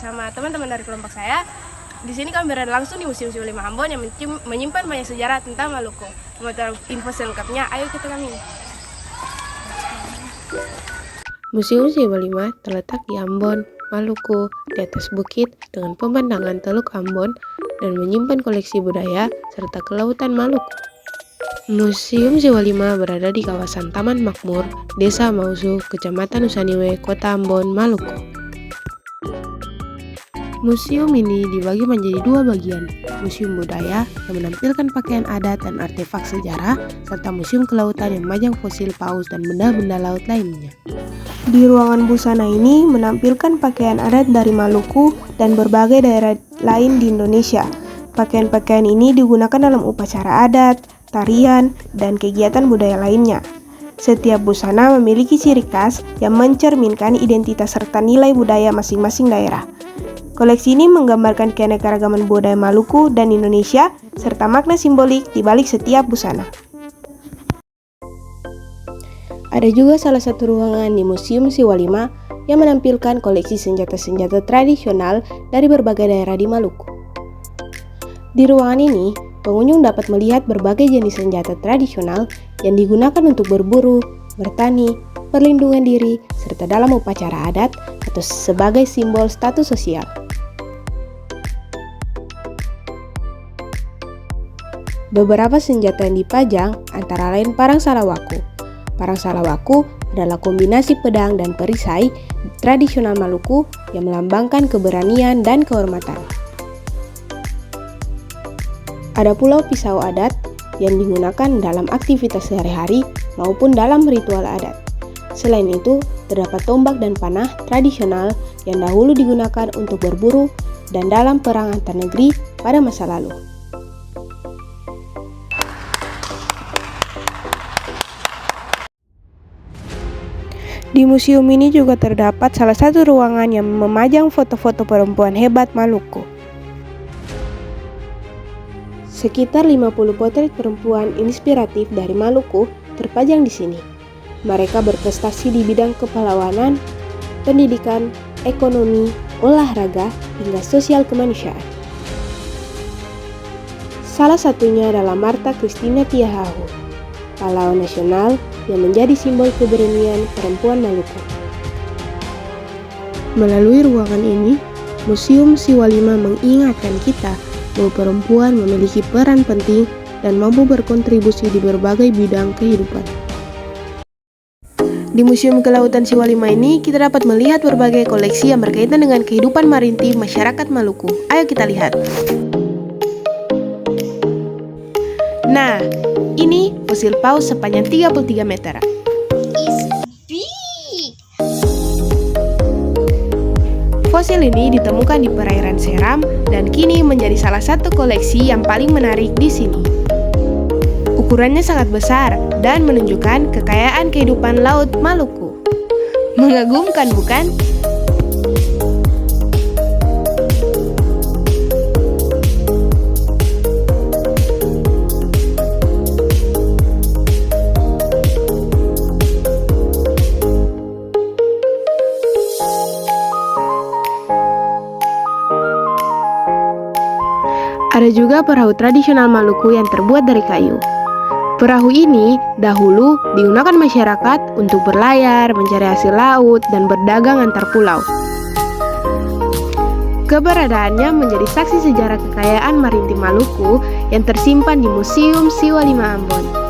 bersama teman-teman dari kelompok saya. Di sini kami berada langsung di Museum Siwa Lima Ambon yang menyimpan banyak sejarah tentang Maluku. Mau tahu info selengkapnya? Ayo kita kami. Museum Siwa Lima terletak di Ambon, Maluku, di atas bukit dengan pemandangan Teluk Ambon dan menyimpan koleksi budaya serta kelautan Maluku. Museum Siwa Lima berada di kawasan Taman Makmur, Desa Mausu, Kecamatan Nusaniwe, Kota Ambon, Maluku. Museum ini dibagi menjadi dua bagian, Museum Budaya yang menampilkan pakaian adat dan artefak sejarah, serta Museum Kelautan yang memajang fosil paus dan benda-benda laut lainnya. Di ruangan busana ini menampilkan pakaian adat dari Maluku dan berbagai daerah lain di Indonesia. Pakaian-pakaian ini digunakan dalam upacara adat, tarian, dan kegiatan budaya lainnya. Setiap busana memiliki ciri khas yang mencerminkan identitas serta nilai budaya masing-masing daerah. Koleksi ini menggambarkan keanekaragaman budaya Maluku dan Indonesia, serta makna simbolik di balik setiap busana. Ada juga salah satu ruangan di Museum Siwa Lima yang menampilkan koleksi senjata-senjata tradisional dari berbagai daerah di Maluku. Di ruangan ini, pengunjung dapat melihat berbagai jenis senjata tradisional yang digunakan untuk berburu, bertani, perlindungan diri, serta dalam upacara adat atau sebagai simbol status sosial. Beberapa senjata yang dipajang antara lain parang salawaku. Parang salawaku adalah kombinasi pedang dan perisai tradisional Maluku yang melambangkan keberanian dan kehormatan. Ada pula pisau adat yang digunakan dalam aktivitas sehari-hari maupun dalam ritual adat. Selain itu, terdapat tombak dan panah tradisional yang dahulu digunakan untuk berburu dan dalam perang antar negeri pada masa lalu. Di museum ini juga terdapat salah satu ruangan yang memajang foto-foto perempuan hebat Maluku. Sekitar 50 potret perempuan inspiratif dari Maluku terpajang di sini. Mereka berprestasi di bidang kepahlawanan, pendidikan, ekonomi, olahraga, hingga sosial kemanusiaan. Salah satunya adalah Marta Christina Tiahahu, pahlawan nasional yang menjadi simbol keberanian perempuan Maluku. Melalui ruangan ini, Museum Siwa Lima mengingatkan kita bahwa perempuan memiliki peran penting dan mampu berkontribusi di berbagai bidang kehidupan. Di Museum Kelautan Siwa Lima ini, kita dapat melihat berbagai koleksi yang berkaitan dengan kehidupan maritim masyarakat Maluku. Ayo kita lihat. Nah, ini fosil paus sepanjang 33 meter. Fosil ini ditemukan di perairan Seram dan kini menjadi salah satu koleksi yang paling menarik di sini. Ukurannya sangat besar dan menunjukkan kekayaan kehidupan laut Maluku. Mengagumkan, bukan? Ada juga perahu tradisional Maluku yang terbuat dari kayu. Perahu ini dahulu digunakan masyarakat untuk berlayar, mencari hasil laut, dan berdagang antar pulau. Keberadaannya menjadi saksi sejarah kekayaan maritim Maluku yang tersimpan di Museum Siwa Lima Ambon.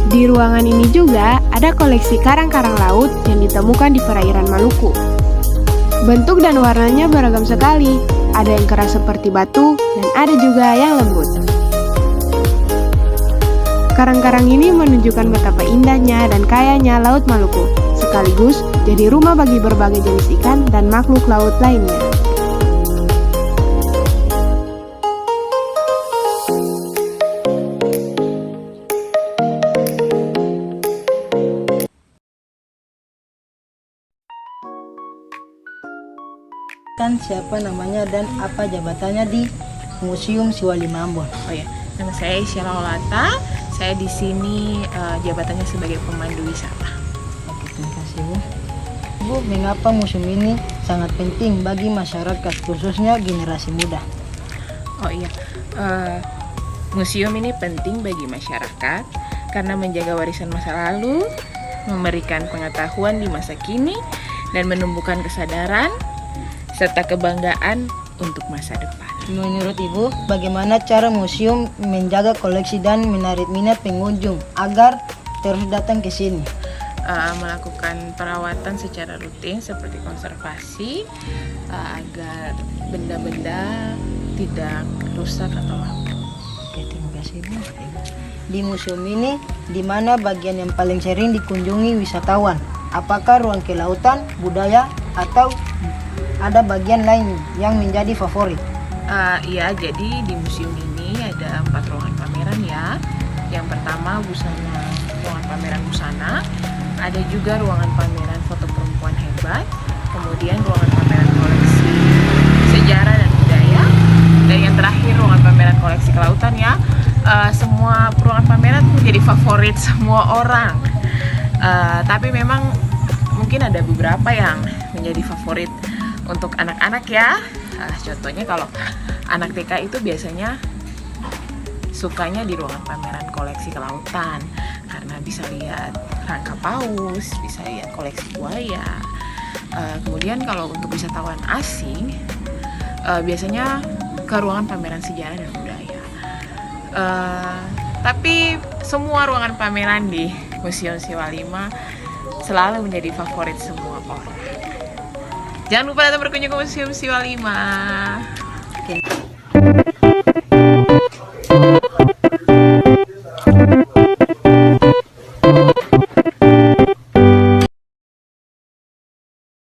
Di ruangan ini juga ada koleksi karang-karang laut yang ditemukan di perairan Maluku. Bentuk dan warnanya beragam sekali, ada yang keras seperti batu dan ada juga yang lembut. Karang-karang ini menunjukkan betapa indahnya dan kayanya Laut Maluku, sekaligus jadi rumah bagi berbagai jenis ikan dan makhluk laut lainnya. Siapa namanya dan apa jabatannya di Museum Siwa Lima Ambon. Oh ya, Nama saya Isya Laulata. Saya di sini jabatannya sebagai pemandu wisata. Oke, terima kasih Bu. Bu, mengapa museum ini sangat penting bagi masyarakat, khususnya generasi muda? Oh iya, museum ini penting bagi masyarakat karena menjaga warisan masa lalu, memberikan pengetahuan di masa kini, dan menumbuhkan kesadaran serta kebanggaan untuk masa depan. Menurut Ibu, bagaimana cara museum menjaga koleksi dan menarik minat pengunjung agar terus datang ke sini? Melakukan perawatan secara rutin seperti konservasi agar benda-benda tidak rusak atau lapuk. Oke, terima kasih Bu. Di museum ini, di mana bagian yang paling sering dikunjungi wisatawan? Apakah ruang kelautan, budaya, atau ada bagian lain yang menjadi favorit? Iya, jadi di museum ini ada 4 ruangan pameran ya. Yang pertama ruangan pameran busana, ada juga ruangan pameran foto perempuan hebat, kemudian ruangan pameran koleksi sejarah dan budaya, dan yang terakhir ruangan pameran koleksi kelautan ya. Semua ruangan pameran menjadi favorit semua orang, tapi memang mungkin ada beberapa yang menjadi favorit untuk anak-anak ya. Contohnya kalau anak TK itu biasanya sukanya di ruangan pameran koleksi kelautan karena bisa lihat rangka paus, bisa lihat koleksi buaya. Kemudian kalau untuk wisatawan asing biasanya ke ruangan pameran sejarah dan budaya. Tapi semua ruangan pameran di Museum Siwa Lima selalu menjadi favorit semua orang. Jangan lupa datang berkunjung ke Museum Siwa Lima. Oke.